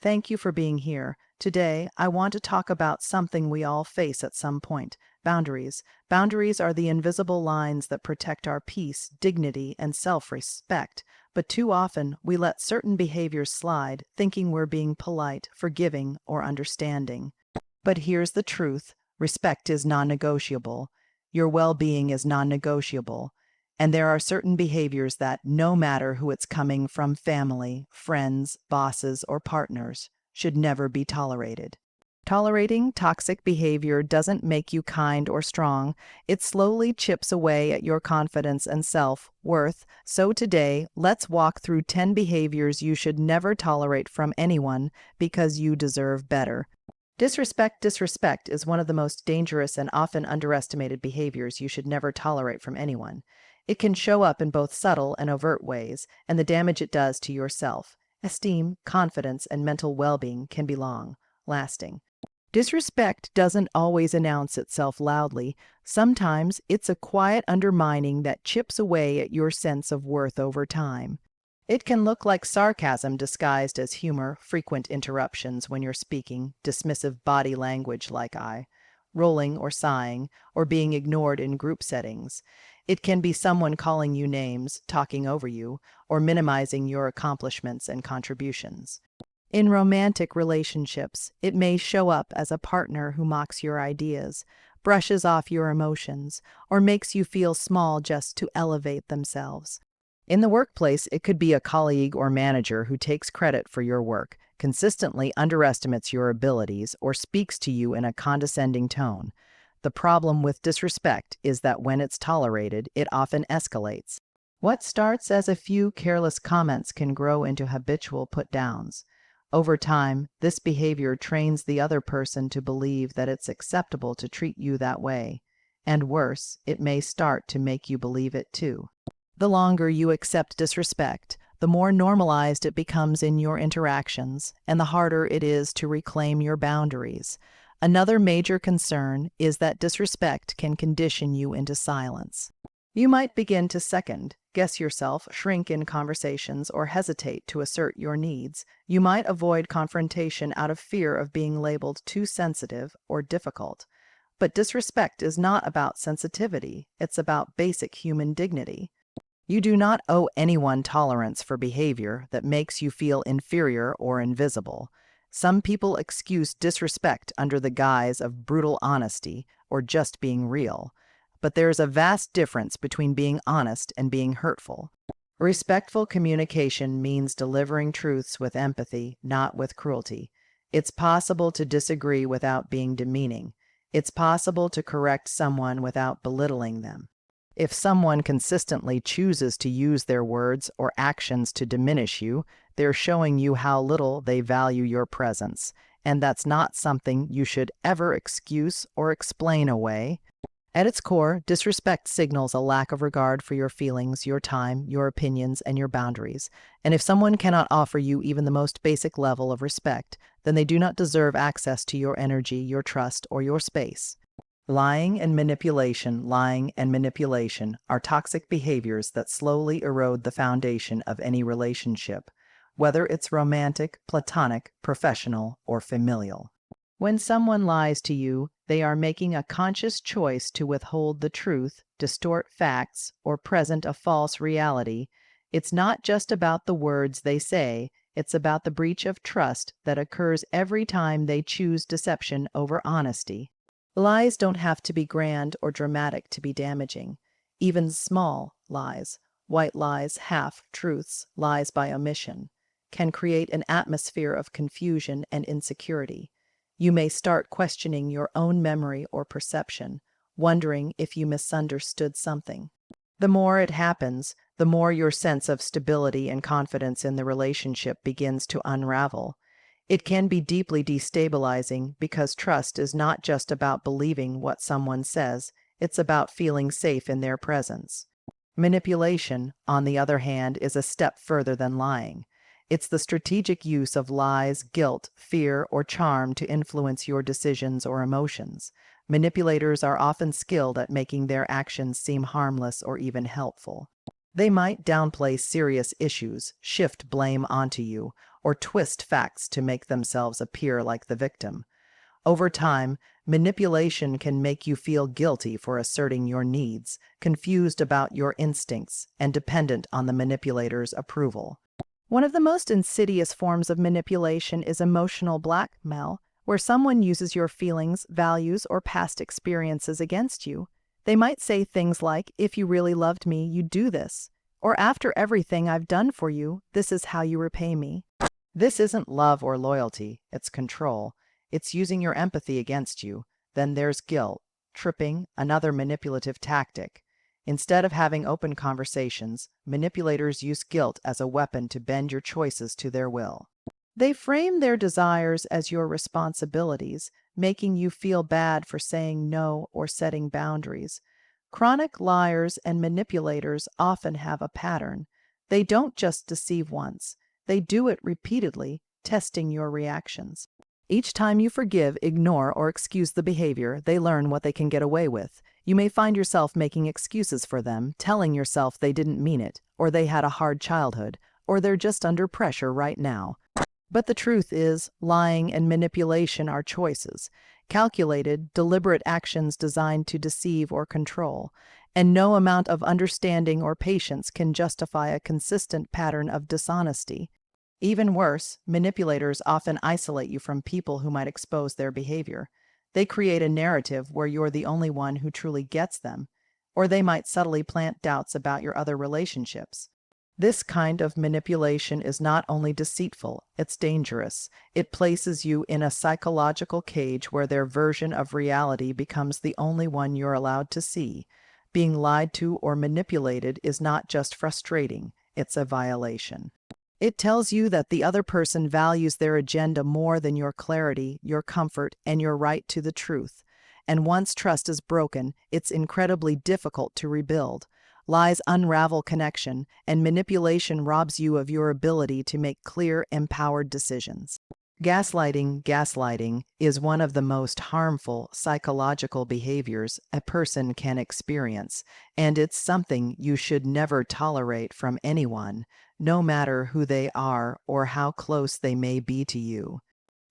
Thank you for being here. Today, I want to talk about something we all face at some point: boundaries. Boundaries are the invisible lines that protect our peace, dignity, and self respect. But too often, we let certain behaviors slide, thinking we're being polite, forgiving, or understanding. But here's the truth: respect is non negotiable. Your well being is non negotiable. And there are certain behaviors that, no matter who it's coming from, family, friends, bosses, or partners, should never be tolerated. Tolerating toxic behavior doesn't make you kind or strong. It slowly chips away at your confidence and self-worth. So today, let's walk through 10 behaviors you should never tolerate from anyone because you deserve better. Disrespect is one of the most dangerous and often underestimated behaviors you should never tolerate from anyone. It can show up in both subtle and overt ways, and the damage it does to your self-esteem, confidence, and mental well-being can be long-lasting. Disrespect doesn't always announce itself loudly. Sometimes it's a quiet undermining that chips away at your sense of worth over time. It can look like sarcasm disguised as humor, frequent interruptions when you're speaking, dismissive body language like eye rolling or sighing, or being ignored in group settings. It can be someone calling you names, talking over you, or minimizing your accomplishments and contributions. In romantic relationships, it may show up as a partner who mocks your ideas, brushes off your emotions, or makes you feel small just to elevate themselves. In the workplace, it could be a colleague or manager who takes credit for your work, consistently underestimates your abilities, or speaks to you in a condescending tone. The problem with disrespect is that when it's tolerated, it often escalates. What starts as a few careless comments can grow into habitual put-downs. Over time, this behavior trains the other person to believe that it's acceptable to treat you that way. And worse, it may start to make you believe it too. The longer you accept disrespect, the more normalized it becomes in your interactions, and the harder it is to reclaim your boundaries. Another major concern is that disrespect can condition you into silence. You might begin to second-guess yourself, shrink in conversations, or hesitate to assert your needs. You might avoid confrontation out of fear of being labeled too sensitive or difficult. But disrespect is not about sensitivity, it's about basic human dignity. You do not owe anyone tolerance for behavior that makes you feel inferior or invisible. Some people excuse disrespect under the guise of brutal honesty or just being real. But there's a vast difference between being honest and being hurtful. Respectful communication means delivering truths with empathy, not with cruelty. It's possible to disagree without being demeaning. It's possible to correct someone without belittling them. If someone consistently chooses to use their words or actions to diminish you, they're showing you how little they value your presence, and that's not something you should ever excuse or explain away. At its core, disrespect signals a lack of regard for your feelings, your time, your opinions, and your boundaries. And if someone cannot offer you even the most basic level of respect, then they do not deserve access to your energy, your trust, or your space. Lying and manipulation are toxic behaviors that slowly erode the foundation of any relationship, whether it's romantic, platonic, professional, or familial. When someone lies to you, they are making a conscious choice to withhold the truth, distort facts, or present a false reality. It's not just about the words they say, it's about the breach of trust that occurs every time they choose deception over honesty. Lies don't have to be grand or dramatic to be damaging. Even small lies, white lies, half-truths, lies by omission, can create an atmosphere of confusion and insecurity. You may start questioning your own memory or perception, wondering if you misunderstood something. The more it happens, the more your sense of stability and confidence in the relationship begins to unravel. It can be deeply destabilizing because trust is not just about believing what someone says, it's about feeling safe in their presence. Manipulation, on the other hand, is a step further than lying. It's the strategic use of lies, guilt, fear, or charm to influence your decisions or emotions. Manipulators are often skilled at making their actions seem harmless or even helpful. They might downplay serious issues, shift blame onto you, or twist facts to make themselves appear like the victim. Over time, manipulation can make you feel guilty for asserting your needs, confused about your instincts, and dependent on the manipulator's approval. One of the most insidious forms of manipulation is emotional blackmail, where someone uses your feelings, values, or past experiences against you. They might say things like, "If you really loved me, you'd do this," or "After everything I've done for you, this is how you repay me." This isn't love or loyalty, it's control. It's using your empathy against you. Then there's guilt, tripping, another manipulative tactic. Instead of having open conversations, manipulators use guilt as a weapon to bend your choices to their will. They frame their desires as your responsibilities, making you feel bad for saying no or setting boundaries. Chronic liars and manipulators often have a pattern. They don't just deceive once, they do it repeatedly, testing your reactions. Each time you forgive, ignore, or excuse the behavior, they learn what they can get away with. You may find yourself making excuses for them, telling yourself they didn't mean it, or they had a hard childhood, or they're just under pressure right now. But the truth is, lying and manipulation are choices, calculated, deliberate actions designed to deceive or control, and no amount of understanding or patience can justify a consistent pattern of dishonesty. Even worse, manipulators often isolate you from people who might expose their behavior. They create a narrative where you're the only one who truly gets them, or they might subtly plant doubts about your other relationships. This kind of manipulation is not only deceitful, it's dangerous. It places you in a psychological cage where their version of reality becomes the only one you're allowed to see. Being lied to or manipulated is not just frustrating, it's a violation. It tells you that the other person values their agenda more than your clarity, your comfort, and your right to the truth. And once trust is broken, it's incredibly difficult to rebuild. Lies unravel connection, and manipulation robs you of your ability to make clear, empowered decisions. Gaslighting is one of the most harmful psychological behaviors a person can experience, and it's something you should never tolerate from anyone, no matter who they are or how close they may be to you.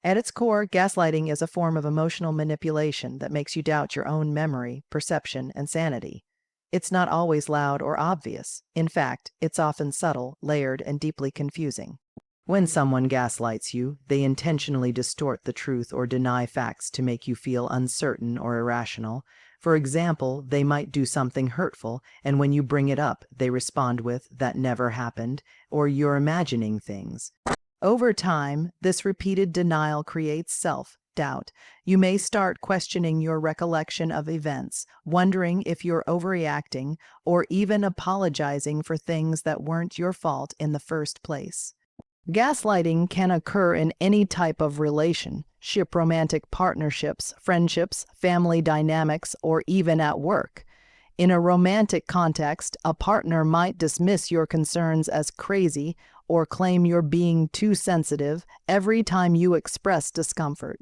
At its core, gaslighting is a form of emotional manipulation that makes you doubt your own memory, perception, and sanity. It's not always loud or obvious. In fact, it's often subtle, layered, and deeply confusing. When someone gaslights you, they intentionally distort the truth or deny facts to make you feel uncertain or irrational. For example, they might do something hurtful, and when you bring it up, they respond with, "That never happened," or "You're imagining things." Over time, this repeated denial creates self-doubt. You may start questioning your recollection of events, wondering if you're overreacting, or even apologizing for things that weren't your fault in the first place. Gaslighting can occur in any type of relationship, romantic partnerships, friendships, family dynamics, or even at work. In a romantic context, a partner might dismiss your concerns as crazy or claim you're being too sensitive every time you express discomfort.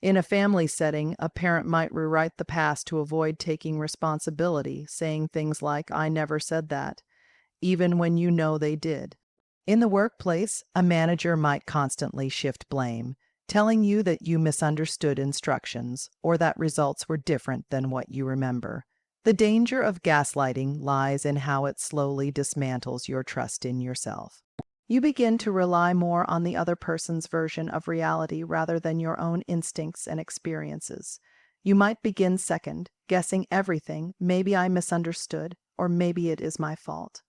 In a family setting, a parent might rewrite the past to avoid taking responsibility, saying things like, "I never said that," even when you know they did. In the workplace, a manager might constantly shift blame, telling you that you misunderstood instructions or that results were different than what you remember. The danger of gaslighting lies in how it slowly dismantles your trust in yourself. You begin to rely more on the other person's version of reality rather than your own instincts and experiences. You might begin second, guessing everything, "Maybe I misunderstood," or "Maybe it is my fault."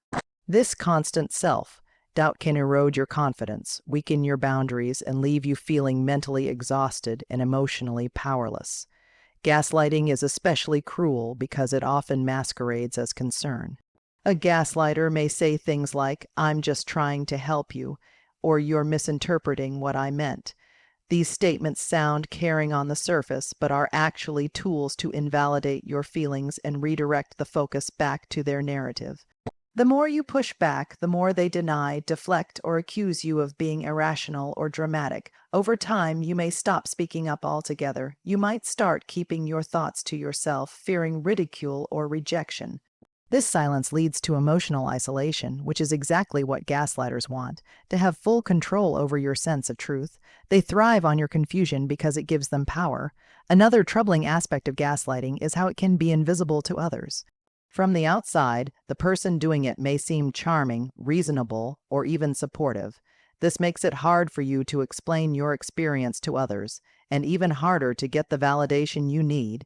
This constant self-doubt can erode your confidence, weaken your boundaries, and leave you feeling mentally exhausted and emotionally powerless. Gaslighting is especially cruel because it often masquerades as concern. A gaslighter may say things like, "I'm just trying to help you," or "You're misinterpreting what I meant." These statements sound caring on the surface, but are actually tools to invalidate your feelings and redirect the focus back to their narrative. The more you push back, the more they deny, deflect, or accuse you of being irrational or dramatic. Over time, you may stop speaking up altogether. You might start keeping your thoughts to yourself, fearing ridicule or rejection. This silence leads to emotional isolation, which is exactly what gaslighters want, to have full control over your sense of truth. They thrive on your confusion because it gives them power. Another troubling aspect of gaslighting is how it can be invisible to others. From the outside, the person doing it may seem charming, reasonable, or even supportive. This makes it hard for you to explain your experience to others, and even harder to get the validation you need.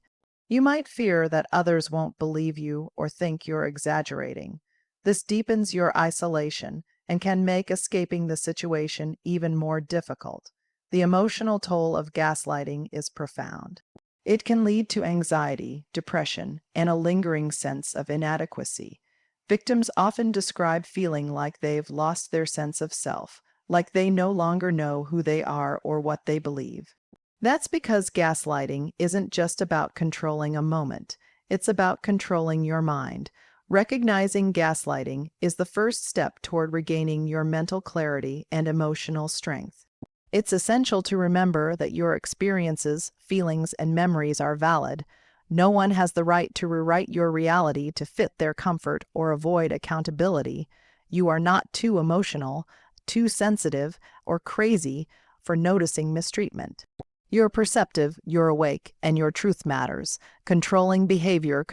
You might fear that others won't believe you or think you're exaggerating. This deepens your isolation and can make escaping the situation even more difficult. The emotional toll of gaslighting is profound. It can lead to anxiety, depression, and a lingering sense of inadequacy. Victims often describe feeling like they've lost their sense of self, like they no longer know who they are or what they believe. That's because gaslighting isn't just about controlling a moment, it's about controlling your mind. Recognizing gaslighting is the first step toward regaining your mental clarity and emotional strength. It's essential to remember that your experiences, feelings, and memories are valid. No one has the right to rewrite your reality to fit their comfort or avoid accountability. You are not too emotional, too sensitive, or crazy for noticing mistreatment. You're perceptive, you're awake, and your truth matters. Controlling behavior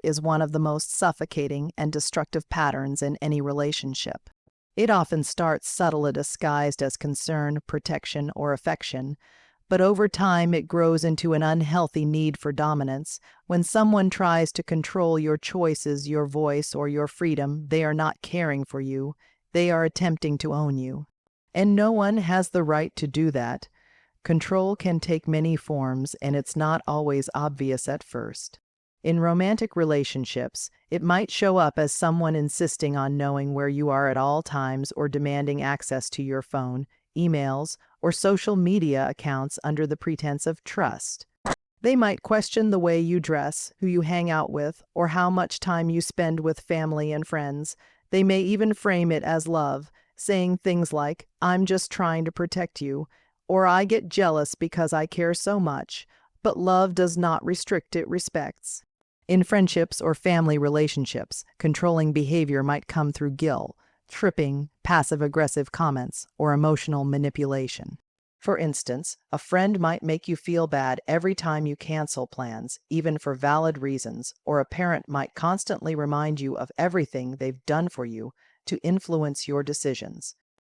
is one of the most suffocating and destructive patterns in any relationship. It often starts subtle and disguised as concern, protection, or affection, but over time it grows into an unhealthy need for dominance. When someone tries to control your choices, your voice, or your freedom, they are not caring for you, they are attempting to own you. And no one has the right to do that. Control can take many forms, and it's not always obvious at first. In romantic relationships, it might show up as someone insisting on knowing where you are at all times or demanding access to your phone, emails, or social media accounts under the pretense of trust. They might question the way you dress, who you hang out with, or how much time you spend with family and friends. They may even frame it as love, saying things like, "I'm just trying to protect you," or "I get jealous because I care so much." But love does not restrict, it respects. In friendships or family relationships, controlling behavior might come through guilt, tripping, passive-aggressive comments, or emotional manipulation. For instance, a friend might make you feel bad every time you cancel plans, even for valid reasons, or a parent might constantly remind you of everything they've done for you to influence your decisions.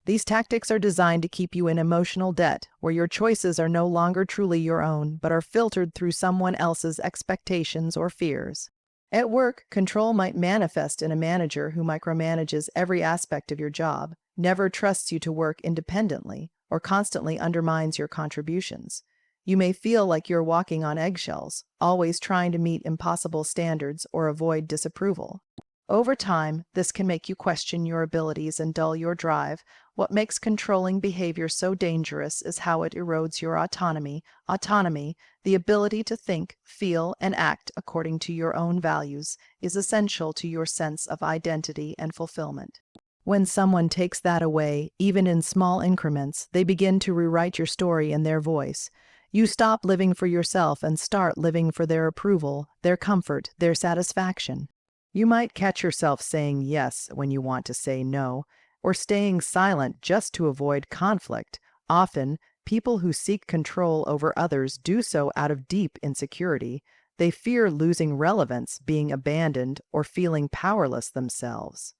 These tactics are designed to keep you in emotional debt, where your choices are no longer truly your own, but are filtered through someone else's expectations or fears. At work, control might manifest in a manager who micromanages every aspect of your job, never trusts you to work independently, or constantly undermines your contributions. You may feel like you're walking on eggshells, always trying to meet impossible standards or avoid disapproval. Over time, this can make you question your abilities and dull your drive. What makes controlling behavior so dangerous is how it erodes your autonomy. Autonomy, the ability to think, feel, and act according to your own values, is essential to your sense of identity and fulfillment. When someone takes that away, even in small increments, they begin to rewrite your story in their voice. You stop living for yourself and start living for their approval, their comfort, their satisfaction. You might catch yourself saying yes when you want to say no, or staying silent just to avoid conflict. Often, people who seek control over others do so out of deep insecurity. They fear losing relevance, being abandoned, or feeling powerless themselves.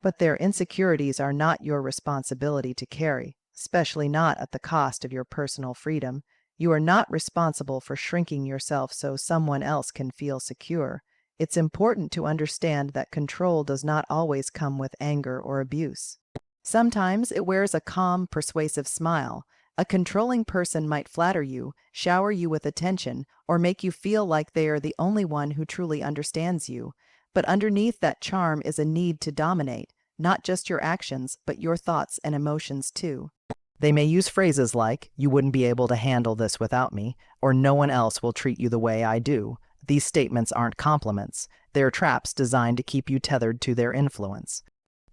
But their insecurities are not your responsibility to carry, especially not at the cost of your personal freedom. You are not responsible for shrinking yourself so someone else can feel secure. It's important to understand that control does not always come with anger or abuse. Sometimes it wears a calm, persuasive smile. A controlling person might flatter you, shower you with attention, or make you feel like they are the only one who truly understands you. But underneath that charm is a need to dominate, not just your actions, but your thoughts and emotions too. They may use phrases like, "You wouldn't be able to handle this without me," or "No one else will treat you the way I do." These statements aren't compliments. They're traps designed to keep you tethered to their influence.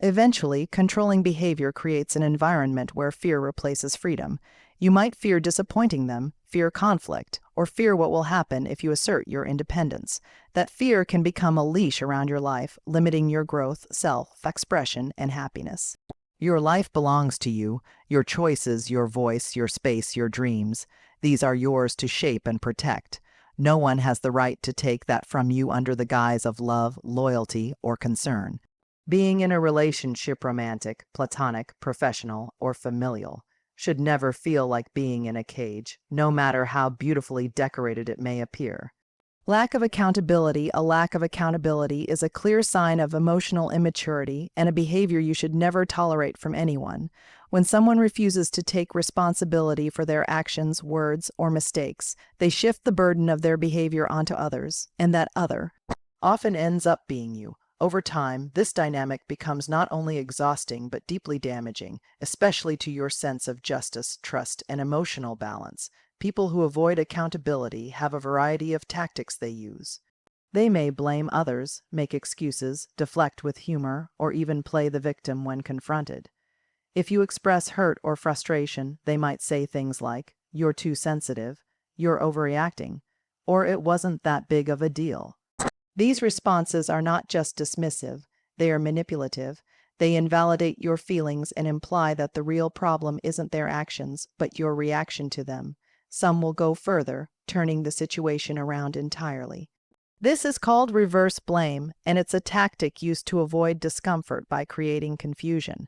Eventually, controlling behavior creates an environment where fear replaces freedom. You might fear disappointing them, fear conflict, or fear what will happen if you assert your independence. That fear can become a leash around your life, limiting your growth, self-expression, and happiness. Your life belongs to you, your choices, your voice, your space, your dreams. These are yours to shape and protect. No one has the right to take that from you under the guise of love, loyalty, or concern. Being in a relationship, romantic, platonic, professional, or familial, should never feel like being in a cage, no matter how beautifully decorated it may appear. Lack of accountability. A lack of accountability is a clear sign of emotional immaturity and a behavior you should never tolerate from anyone. When someone refuses to take responsibility for their actions, words, or mistakes, they shift the burden of their behavior onto others, and that other often ends up being you. Over time, this dynamic becomes not only exhausting but deeply damaging, especially to your sense of justice, trust, and emotional balance. People who avoid accountability have a variety of tactics they use. They may blame others, make excuses, deflect with humor, or even play the victim when confronted. If you express hurt or frustration, they might say things like, "You're too sensitive," "You're overreacting," or "It wasn't that big of a deal." These responses are not just dismissive, they are manipulative. They invalidate your feelings and imply that the real problem isn't their actions, but your reaction to them. Some will go further, turning the situation around entirely. This is called reverse blame, and it's a tactic used to avoid discomfort by creating confusion.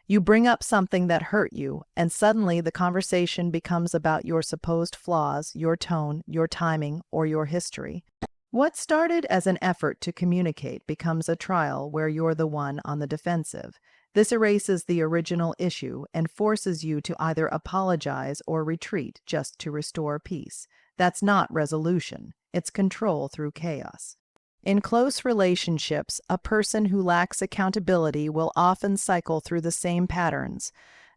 You bring up something that hurt you, and suddenly the conversation becomes about your supposed flaws, your tone, your timing, or your history. What started as an effort to communicate becomes a trial where you're the one on the defensive. This erases the original issue and forces you to either apologize or retreat just to restore peace. That's not resolution, it's control through chaos. In close relationships, a person who lacks accountability will often cycle through the same patterns.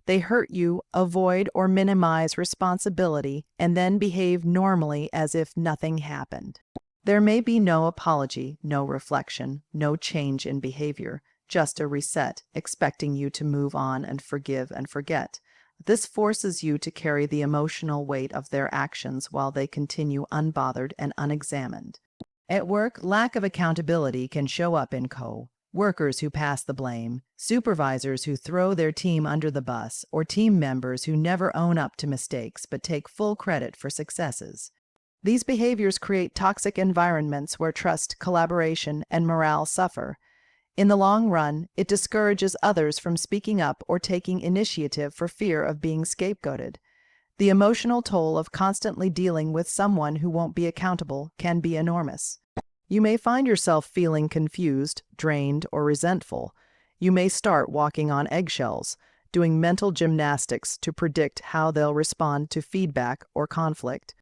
They hurt you, avoid or minimize responsibility, and then behave normally as if nothing happened. There may be no apology, no reflection, no change in behavior, just a reset, expecting you to move on and forgive and forget. This forces you to carry the emotional weight of their actions while they continue unbothered and unexamined. At work, lack of accountability can show up in co-workers who pass the blame, supervisors who throw their team under the bus, or team members who never own up to mistakes but take full credit for successes. These behaviors create toxic environments where trust, collaboration, and morale suffer. In the long run, it discourages others from speaking up or taking initiative for fear of being scapegoated. The emotional toll of constantly dealing with someone who won't be accountable can be enormous. You may find yourself feeling confused, drained, or resentful. You may start walking on eggshells, doing mental gymnastics to predict how they'll respond to feedback or conflict.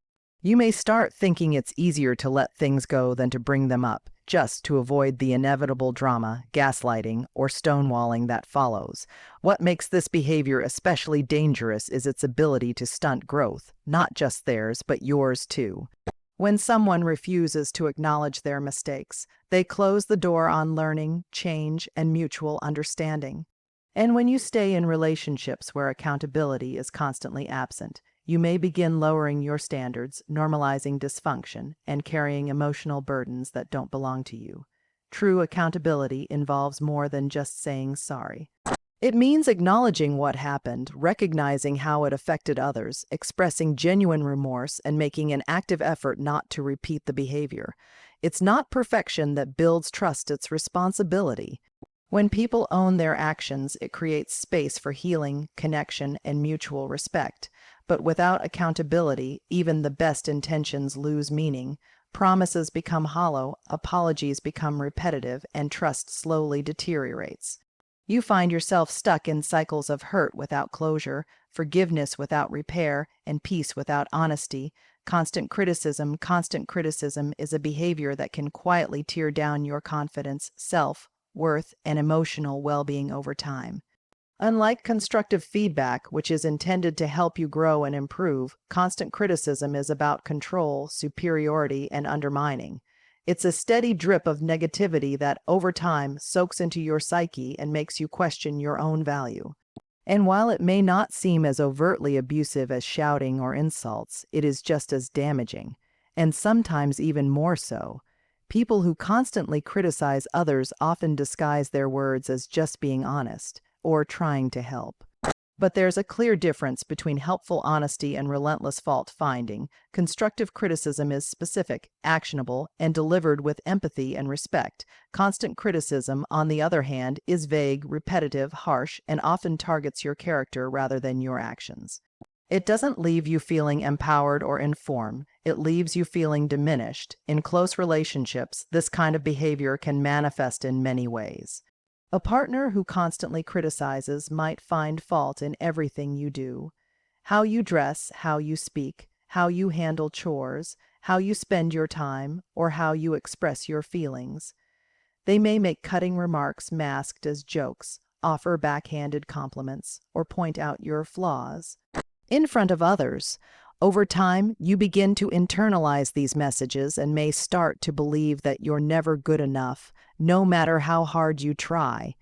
You may start thinking it's easier to let things go than to bring them up, just to avoid the inevitable drama, gaslighting, or stonewalling that follows. What makes this behavior especially dangerous is its ability to stunt growth, not just theirs, but yours too. When someone refuses to acknowledge their mistakes, they close the door on learning, change, and mutual understanding. And when you stay in relationships where accountability is constantly absent, you may begin lowering your standards, normalizing dysfunction, and carrying emotional burdens that don't belong to you. True accountability involves more than just saying sorry. It means acknowledging what happened, recognizing how it affected others, expressing genuine remorse, and making an active effort not to repeat the behavior. It's not perfection that builds trust, it's responsibility. When people own their actions, it creates space for healing, connection, and mutual respect. But without accountability, even the best intentions lose meaning. Promises become hollow, apologies become repetitive, and trust slowly deteriorates. You find yourself stuck in cycles of hurt without closure, forgiveness without repair, and peace without honesty. Constant criticism is a behavior that can quietly tear down your confidence, self-worth, and emotional well-being over time. Unlike constructive feedback, which is intended to help you grow and improve, constant criticism is about control, superiority, and undermining. It's a steady drip of negativity that, over time, soaks into your psyche and makes you question your own value. And while it may not seem as overtly abusive as shouting or insults, it is just as damaging, and sometimes even more so. People who constantly criticize others often disguise their words as just being honest or trying to help. But there's a clear difference between helpful honesty and relentless fault finding. Constructive criticism is specific, actionable, and delivered with empathy and respect. Constant criticism, on the other hand, is vague, repetitive, harsh, and often targets your character rather than your actions. It doesn't leave you feeling empowered or informed. It leaves you feeling diminished. In close relationships, this kind of behavior can manifest in many ways. A partner who constantly criticizes might find fault in everything you do: how you dress, how you speak, how you handle chores, how you spend your time, or how you express your feelings. They may make cutting remarks masked as jokes, offer backhanded compliments, or point out your flaws in front of others. Over time, you begin to internalize these messages and may start to believe that you're never good enough, no matter how hard you try.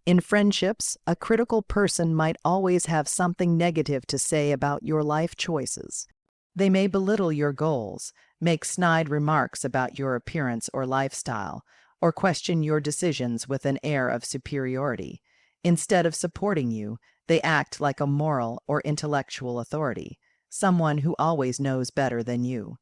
In friendships, a critical person might always have something negative to say about your life choices. They may belittle your goals, make snide remarks about your appearance or lifestyle, or question your decisions with an air of superiority. Instead of supporting you, they act like a moral or intellectual authority, someone who always knows better than you.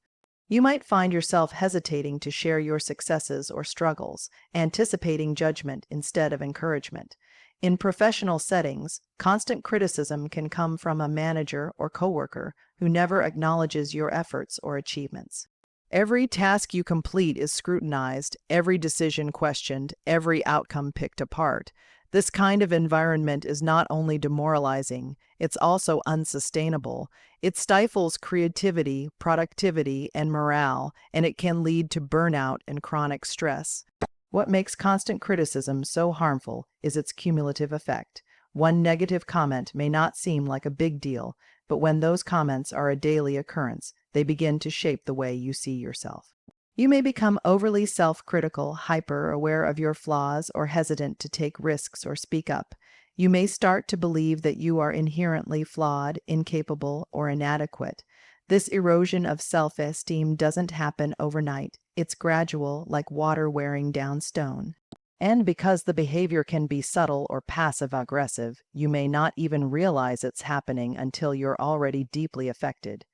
You might find yourself hesitating to share your successes or struggles, anticipating judgment instead of encouragement. In professional settings, constant criticism can come from a manager or coworker who never acknowledges your efforts or achievements. Every task you complete is scrutinized, every decision questioned, every outcome picked apart. This kind of environment is not only demoralizing, it's also unsustainable. It stifles creativity, productivity, and morale, and it can lead to burnout and chronic stress. What makes constant criticism so harmful is its cumulative effect. One negative comment may not seem like a big deal, but when those comments are a daily occurrence, they begin to shape the way you see yourself. You may become overly self-critical, hyper-aware of your flaws, or hesitant to take risks or speak up. You may start to believe that you are inherently flawed, incapable, or inadequate. This erosion of self-esteem doesn't happen overnight. It's gradual, like water wearing down stone. And because the behavior can be subtle or passive-aggressive, you may not even realize it's happening until you're already deeply affected.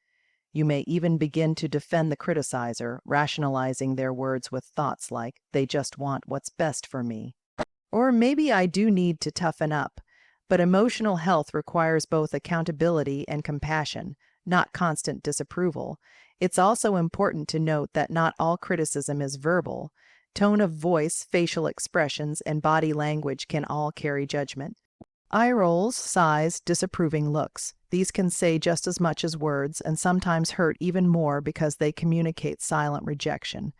You may even begin to defend the criticizer, rationalizing their words with thoughts like, "They just want what's best for me." Or maybe I do need to toughen up. But emotional health requires both accountability and compassion, not constant disapproval. It's also important to note that not all criticism is verbal. Tone of voice, facial expressions, and body language can all carry judgment. Eye rolls, sighs, disapproving looks. These can say just as much as words and sometimes hurt even more because they communicate silent rejection.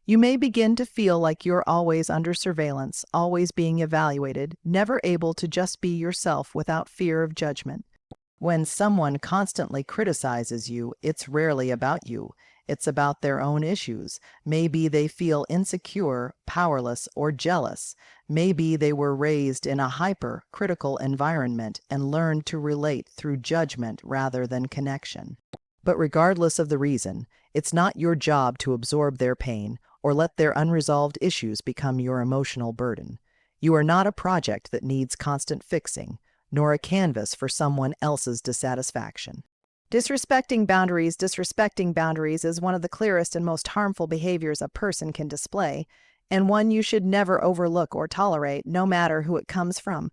You may begin to feel like you're always under surveillance, always being evaluated, never able to just be yourself without fear of judgment. When someone constantly criticizes you, it's rarely about you. It's about their own issues. Maybe they feel insecure, powerless, or jealous. Maybe they were raised in a hyper-critical environment and learned to relate through judgment rather than connection. But regardless of the reason, it's not your job to absorb their pain or let their unresolved issues become your emotional burden. You are not a project that needs constant fixing, nor a canvas for someone else's dissatisfaction. Disrespecting boundaries is one of the clearest and most harmful behaviors a person can display, and one you should never overlook or tolerate, no matter who it comes from.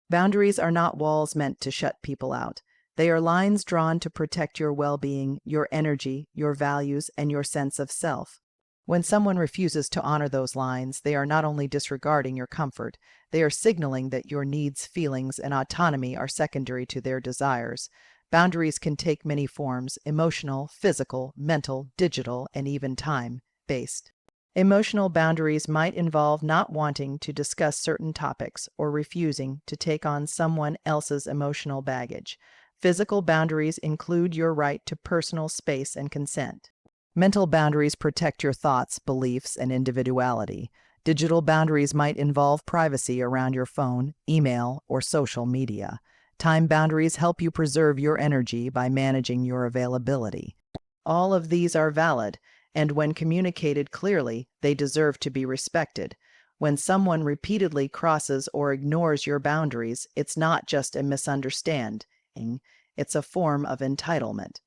Boundaries are not walls meant to shut people out. They are lines drawn to protect your well-being, your energy, your values, and your sense of self. When someone refuses to honor those lines, they are not only disregarding your comfort, they are signaling that your needs, feelings, and autonomy are secondary to their desires. Boundaries can take many forms: emotional, physical, mental, digital, and even time-based. Emotional boundaries might involve not wanting to discuss certain topics or refusing to take on someone else's emotional baggage. Physical boundaries include your right to personal space and consent. Mental boundaries protect your thoughts, beliefs, and individuality. Digital boundaries might involve privacy around your phone, email, or social media. Time boundaries help you preserve your energy by managing your availability. All of these are valid, and when communicated clearly, they deserve to be respected. When someone repeatedly crosses or ignores your boundaries, it's not just a misunderstanding, it's a form of entitlement.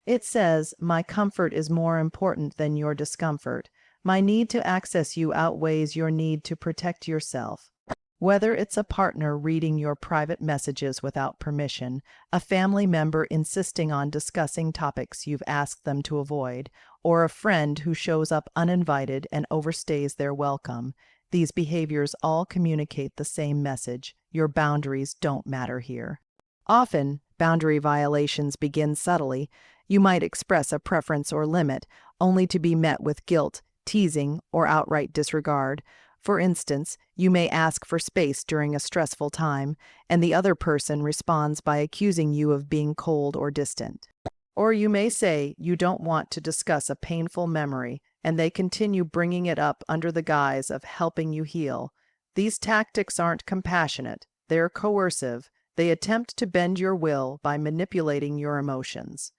It says, "My comfort is more important than your discomfort. My need to access you outweighs your need to protect yourself." Whether it's a partner reading your private messages without permission, a family member insisting on discussing topics you've asked them to avoid, or a friend who shows up uninvited and overstays their welcome, these behaviors all communicate the same message: your boundaries don't matter here. Often, boundary violations begin subtly. You might express a preference or limit, only to be met with guilt, teasing, or outright disregard. For instance, you may ask for space during a stressful time, and the other person responds by accusing you of being cold or distant. Or you may say you don't want to discuss a painful memory, and they continue bringing it up under the guise of helping you heal. These tactics aren't compassionate, they're coercive. They attempt to bend your will by manipulating your emotions.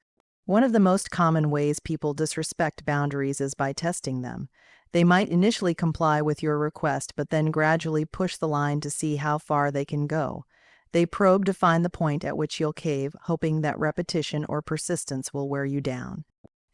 One of the most common ways people disrespect boundaries is by testing them. They might initially comply with your request, but then gradually push the line to see how far they can go. They probe to find the point at which you'll cave, hoping that repetition or persistence will wear you down.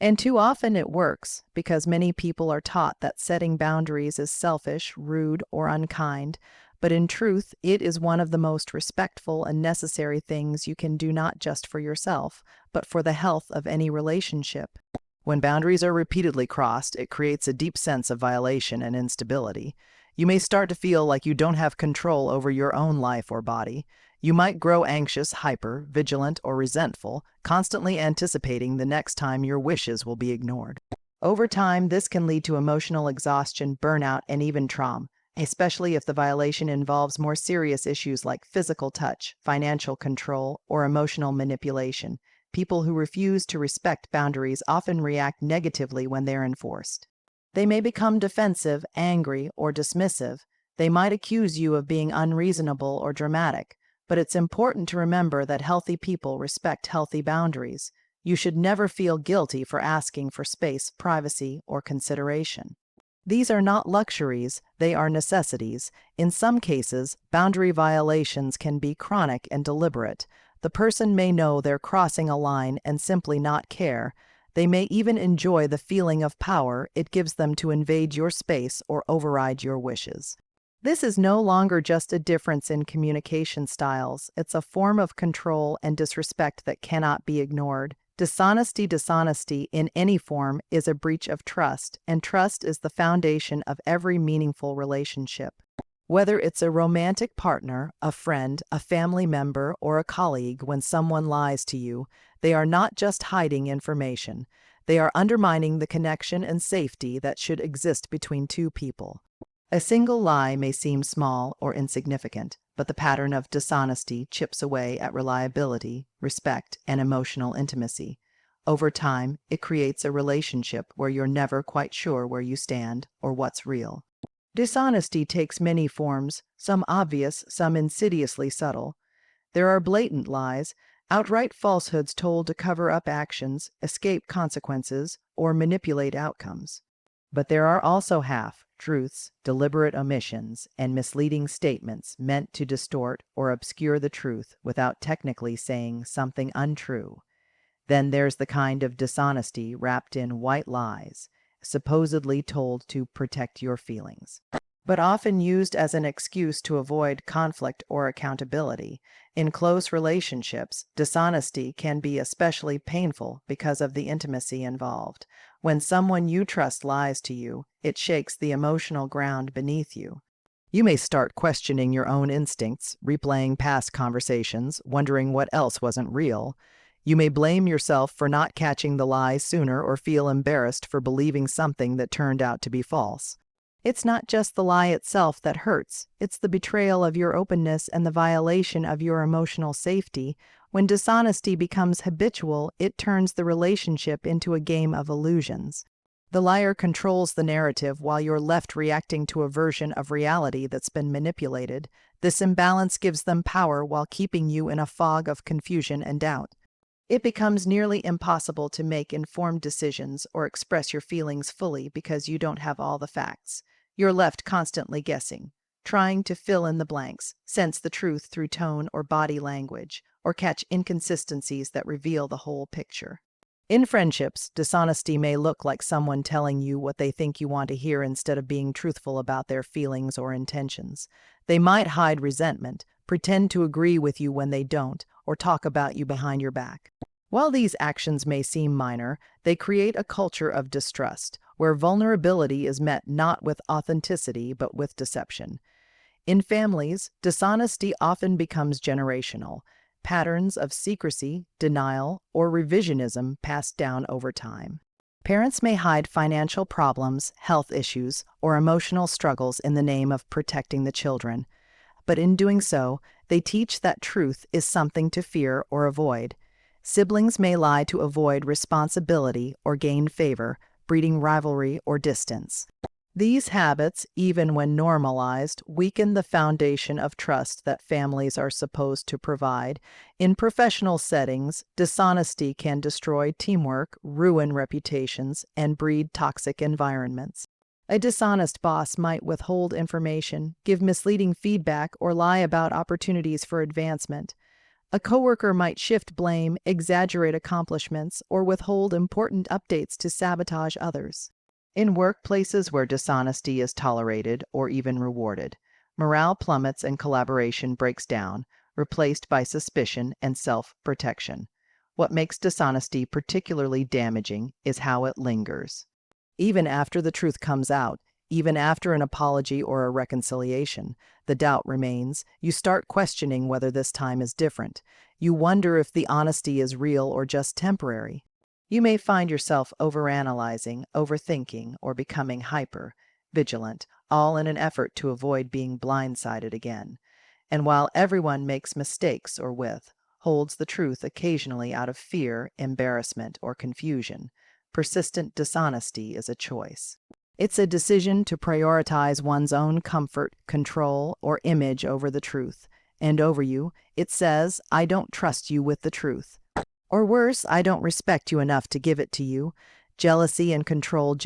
And too often it works, because many people are taught that setting boundaries is selfish, rude, or unkind. But in truth, it is one of the most respectful and necessary things you can do, not just for yourself, but for the health of any relationship. When boundaries are repeatedly crossed, it creates a deep sense of violation and instability. You may start to feel like you don't have control over your own life or body. You might grow anxious, hyper, vigilant, or resentful, constantly anticipating the next time your wishes will be ignored. Over time, this can lead to emotional exhaustion, burnout, and even trauma, especially if the violation involves more serious issues like physical touch, financial control, or emotional manipulation. People who refuse to respect boundaries often react negatively when they're enforced. They may become defensive, angry, or dismissive. They might accuse you of being unreasonable or dramatic. But it's important to remember that healthy people respect healthy boundaries. You should never feel guilty for asking for space, privacy, or consideration. These are not luxuries, they are necessities. In some cases, boundary violations can be chronic and deliberate. The person may know they're crossing a line and simply not care. They may even enjoy the feeling of power it gives them to invade your space or override your wishes. This is no longer just a difference in communication styles. It's a form of control and disrespect that cannot be ignored. Dishonesty in any form is a breach of trust, and trust is the foundation of every meaningful relationship. Whether it's a romantic partner, a friend, a family member, or a colleague, when someone lies to you, they are not just hiding information. They are undermining the connection and safety that should exist between two people. A single lie may seem small or insignificant, but the pattern of dishonesty chips away at reliability, respect, and emotional intimacy. Over time, it creates a relationship where you're never quite sure where you stand or what's real. Dishonesty takes many forms, some obvious, some insidiously subtle. There are blatant lies, outright falsehoods told to cover up actions, escape consequences, or manipulate outcomes. But there are also half-truths, deliberate omissions, and misleading statements meant to distort or obscure the truth without technically saying something untrue. Then there's the kind of dishonesty wrapped in white lies, supposedly told to protect your feelings, but often used as an excuse to avoid conflict or accountability. In close relationships, dishonesty can be especially painful because of the intimacy involved. When someone you trust lies to you, it shakes the emotional ground beneath you. You may start questioning your own instincts, replaying past conversations, wondering what else wasn't real. You may blame yourself for not catching the lie sooner or feel embarrassed for believing something that turned out to be false. It's not just the lie itself that hurts, it's the betrayal of your openness and the violation of your emotional safety. When dishonesty becomes habitual, it turns the relationship into a game of illusions. The liar controls the narrative while you're left reacting to a version of reality that's been manipulated. This imbalance gives them power while keeping you in a fog of confusion and doubt. It becomes nearly impossible to make informed decisions or express your feelings fully because you don't have all the facts. You're left constantly guessing, trying to fill in the blanks, sense the truth through tone or body language, or catch inconsistencies that reveal the whole picture. In friendships, dishonesty may look like someone telling you what they think you want to hear instead of being truthful about their feelings or intentions. They might hide resentment, pretend to agree with you when they don't, or talk about you behind your back. While these actions may seem minor, they create a culture of distrust, where vulnerability is met not with authenticity but with deception. In families, dishonesty often becomes generational. Patterns of secrecy, denial, or revisionism passed down over time. Parents may hide financial problems, health issues, or emotional struggles in the name of protecting the children. But in doing so, they teach that truth is something to fear or avoid. Siblings may lie to avoid responsibility or gain favor, breeding rivalry or distance. These habits, even when normalized, weaken the foundation of trust that families are supposed to provide. In professional settings, dishonesty can destroy teamwork, ruin reputations, and breed toxic environments. A dishonest boss might withhold information, give misleading feedback, or lie about opportunities for advancement. A coworker might shift blame, exaggerate accomplishments, or withhold important updates to sabotage others. In workplaces where dishonesty is tolerated or even rewarded, morale plummets and collaboration breaks down, replaced by suspicion and self-protection. What makes dishonesty particularly damaging is how it lingers. Even after the truth comes out, even after an apology or a reconciliation, the doubt remains. You start questioning whether this time is different. You wonder if the honesty is real or just temporary. You may find yourself overanalyzing, overthinking, or becoming hyper-vigilant, all in an effort to avoid being blindsided again. And while everyone makes mistakes or holds the truth occasionally out of fear, embarrassment, or confusion, persistent dishonesty is a choice. It's a decision to prioritize one's own comfort, control, or image over the truth. And over you, it says, "I don't trust you with the truth." Or worse, "I don't respect you enough to give it to you." Jealousy and control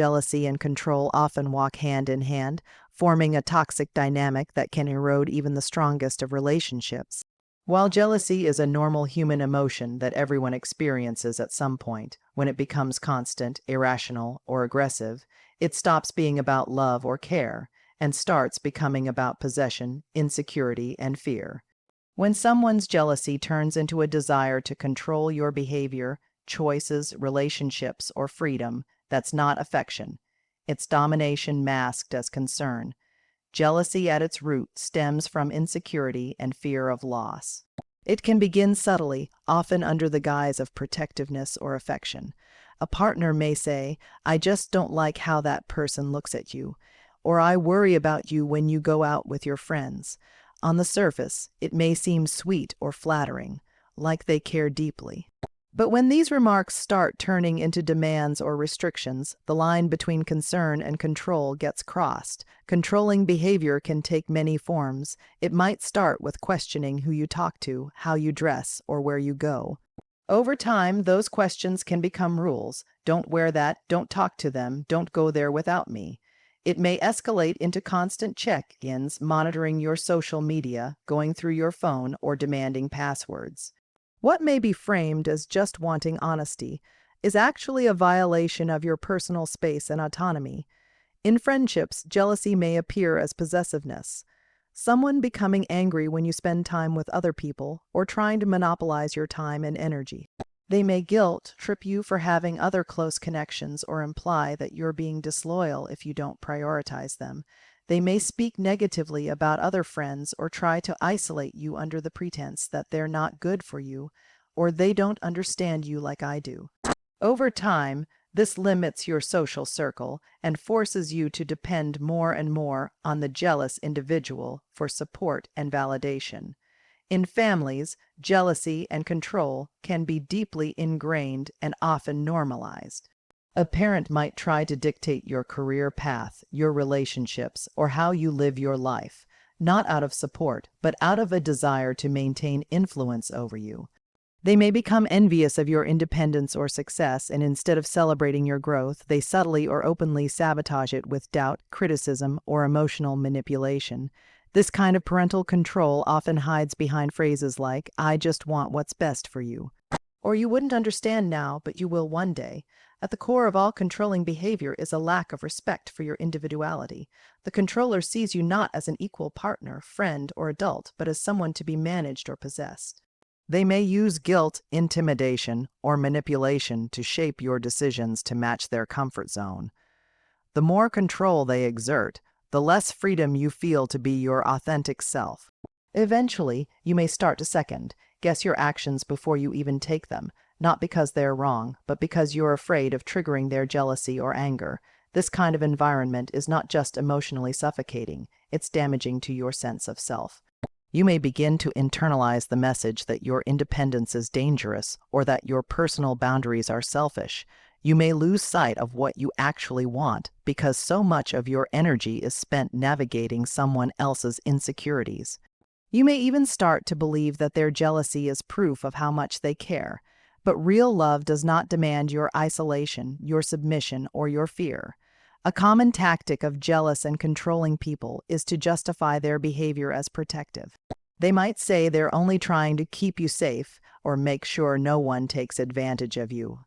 often walk hand in hand, forming a toxic dynamic that can erode even the strongest of relationships. While jealousy is a normal human emotion that everyone experiences at some point, when it becomes constant, irrational, or aggressive, it stops being about love or care and starts becoming about possession, insecurity, and fear. When someone's jealousy turns into a desire to control your behavior, choices, relationships, or freedom, that's not affection. It's domination masked as concern. Jealousy at its root stems from insecurity and fear of loss. It can begin subtly, often under the guise of protectiveness or affection. A partner may say, "I just don't like how that person looks at you," or "I worry about you when you go out with your friends." On the surface, it may seem sweet or flattering, like they care deeply. But when these remarks start turning into demands or restrictions, the line between concern and control gets crossed. Controlling behavior can take many forms. It might start with questioning who you talk to, how you dress, or where you go. Over time, those questions can become rules. "Don't wear that, don't talk to them, don't go there without me." It may escalate into constant check-ins, monitoring your social media, going through your phone, or demanding passwords. What may be framed as just wanting honesty is actually a violation of your personal space and autonomy. In friendships, jealousy may appear as possessiveness, someone becoming angry when you spend time with other people or trying to monopolize your time and energy. They may guilt trip you for having other close connections or imply that you're being disloyal if you don't prioritize them. They may speak negatively about other friends or try to isolate you under the pretense that they're not good for you or they don't understand you like I do. Over time, this limits your social circle and forces you to depend more and more on the jealous individual for support and validation. In families, jealousy and control can be deeply ingrained and often normalized. A parent might try to dictate your career path, your relationships, or how you live your life, not out of support, but out of a desire to maintain influence over you. They may become envious of your independence or success, and instead of celebrating your growth, they subtly or openly sabotage it with doubt, criticism, or emotional manipulation. This kind of parental control often hides behind phrases like, "I just want what's best for you," or "You wouldn't understand now, but you will one day." At the core of all controlling behavior is a lack of respect for your individuality. The controller sees you not as an equal partner, friend, or adult, but as someone to be managed or possessed. They may use guilt, intimidation, or manipulation to shape your decisions to match their comfort zone. The more control they exert, the less freedom you feel to be your authentic self. Eventually, you may start to second-guess your actions before you even take them, not because they're wrong, but because you're afraid of triggering their jealousy or anger. This kind of environment is not just emotionally suffocating, it's damaging to your sense of self. You may begin to internalize the message that your independence is dangerous or that your personal boundaries are selfish. You may lose sight of what you actually want because so much of your energy is spent navigating someone else's insecurities. You may even start to believe that their jealousy is proof of how much they care. But real love does not demand your isolation, your submission, or your fear. A common tactic of jealous and controlling people is to justify their behavior as protective. They might say they're only trying to keep you safe or make sure no one takes advantage of you.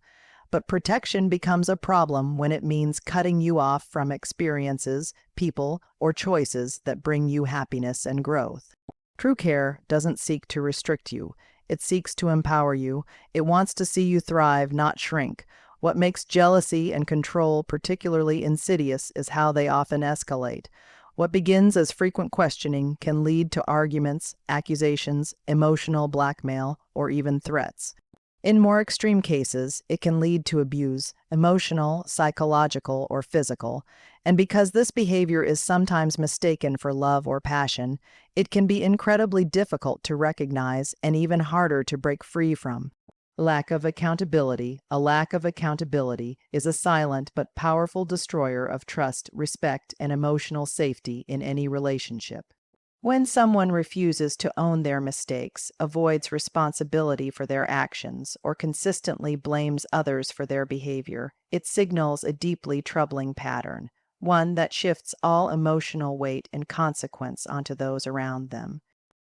But protection becomes a problem when it means cutting you off from experiences, people, or choices that bring you happiness and growth. True care doesn't seek to restrict you. It seeks to empower you. It wants to see you thrive, not shrink. What makes jealousy and control particularly insidious is how they often escalate. What begins as frequent questioning can lead to arguments, accusations, emotional blackmail, or even threats. In more extreme cases, it can lead to abuse, emotional, psychological, or physical, and because this behavior is sometimes mistaken for love or passion, it can be incredibly difficult to recognize and even harder to break free from. Lack of accountability. A lack of accountability is a silent but powerful destroyer of trust, respect, and emotional safety in any relationship. When someone refuses to own their mistakes, avoids responsibility for their actions, or consistently blames others for their behavior, it signals a deeply troubling pattern, one that shifts all emotional weight and consequence onto those around them.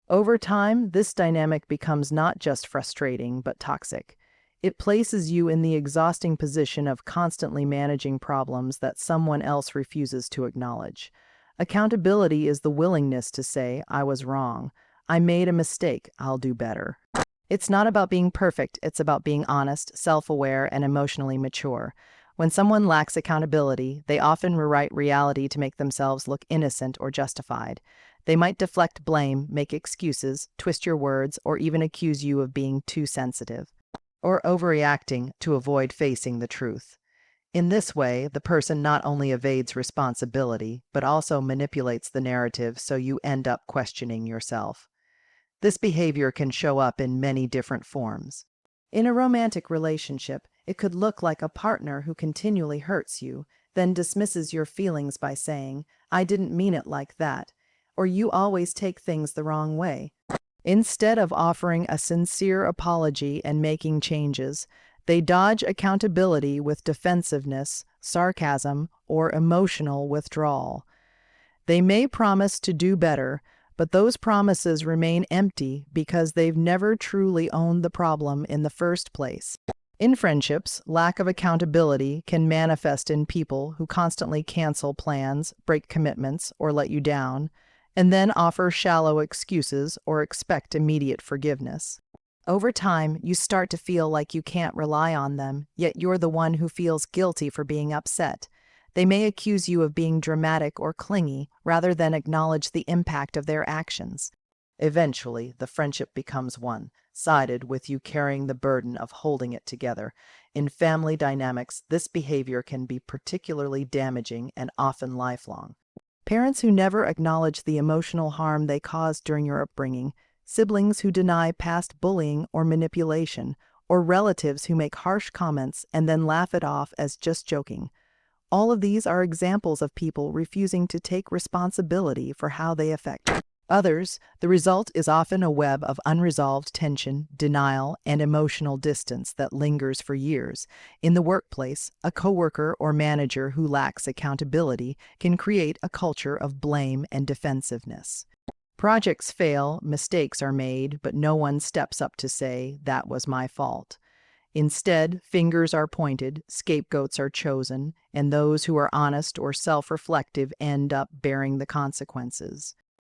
Over time, this dynamic becomes not just frustrating, but toxic. It places you in the exhausting position of constantly managing problems that someone else refuses to acknowledge. Accountability is the willingness to say, "I was wrong. I made a mistake. I'll do better." It's not about being perfect. It's about being honest, self-aware, and emotionally mature. When someone lacks accountability, they often rewrite reality to make themselves look innocent or justified. They might deflect blame, make excuses, twist your words, or even accuse you of being too sensitive or overreacting to avoid facing the truth. In this way, the person not only evades responsibility, but also manipulates the narrative so you end up questioning yourself. This behavior can show up in many different forms. In a romantic relationship, it could look like a partner who continually hurts you, then dismisses your feelings by saying, "I didn't mean it like that," or "You always take things the wrong way." Instead of offering a sincere apology and making changes, they dodge accountability with defensiveness, sarcasm, or emotional withdrawal. They may promise to do better, but those promises remain empty because they've never truly owned the problem in the first place. In friendships, lack of accountability can manifest in people who constantly cancel plans, break commitments, or let you down, and then offer shallow excuses or expect immediate forgiveness. Over time, you start to feel like you can't rely on them, yet you're the one who feels guilty for being upset. They may accuse you of being dramatic or clingy rather than acknowledge the impact of their actions. Eventually, the friendship becomes one-sided, with you carrying the burden of holding it together. In family dynamics, this behavior can be particularly damaging and often lifelong. Parents who never acknowledge the emotional harm they caused during your upbringing, siblings who deny past bullying or manipulation, or relatives who make harsh comments and then laugh it off as just joking. All of these are examples of people refusing to take responsibility for how they affect Others, the result is often a web of unresolved tension, denial, and emotional distance that lingers for years. In the workplace, a coworker or manager who lacks accountability can create a culture of blame and defensiveness. Projects fail, mistakes are made, but no one steps up to say, "That was my fault." Instead, fingers are pointed, scapegoats are chosen, and those who are honest or self-reflective end up bearing the consequences.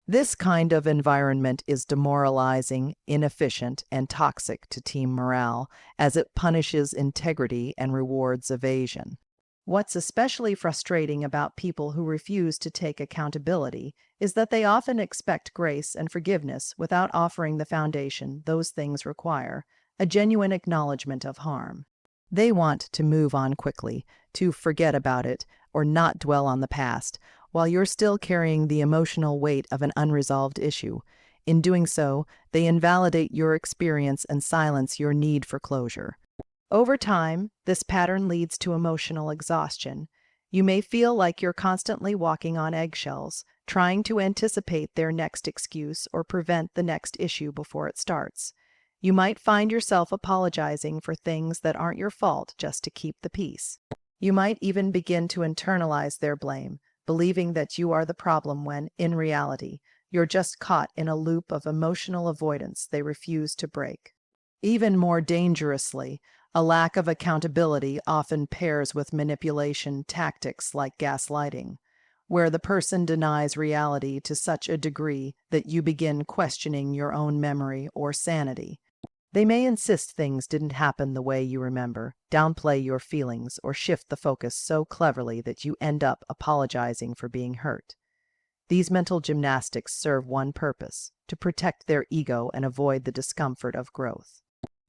This kind of environment is demoralizing, inefficient, and toxic to team morale, as it punishes integrity and rewards evasion. What's especially frustrating about people who refuse to take accountability is that they often expect grace and forgiveness without offering the foundation those things require, a genuine acknowledgement of harm. They want to move on quickly, to forget about it, or not dwell on the past, while you're still carrying the emotional weight of an unresolved issue. In doing so, they invalidate your experience and silence your need for closure. Over time, this pattern leads to emotional exhaustion. You may feel like you're constantly walking on eggshells, trying to anticipate their next excuse or prevent the next issue before it starts. You might find yourself apologizing for things that aren't your fault just to keep the peace. You might even begin to internalize their blame, believing that you are the problem when, in reality, you're just caught in a loop of emotional avoidance they refuse to break. Even more dangerously, a lack of accountability often pairs with manipulation tactics like gaslighting, where the person denies reality to such a degree that you begin questioning your own memory or sanity. They may insist things didn't happen the way you remember, downplay your feelings, or shift the focus so cleverly that you end up apologizing for being hurt. These mental gymnastics serve one purpose: to protect their ego and avoid the discomfort of growth.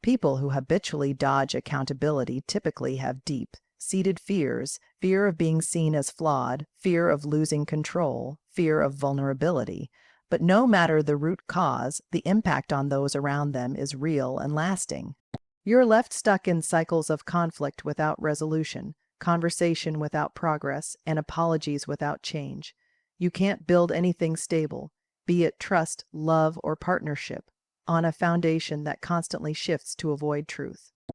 People who habitually dodge accountability typically have deep, seated fears: fear of being seen as flawed, fear of losing control, fear of vulnerability. But no matter the root cause, the impact on those around them is real and lasting. You're left stuck in cycles of conflict without resolution, conversation without progress, and apologies without change. You can't build anything stable, be it trust, love, or partnership, on a foundation that constantly shifts to avoid truth.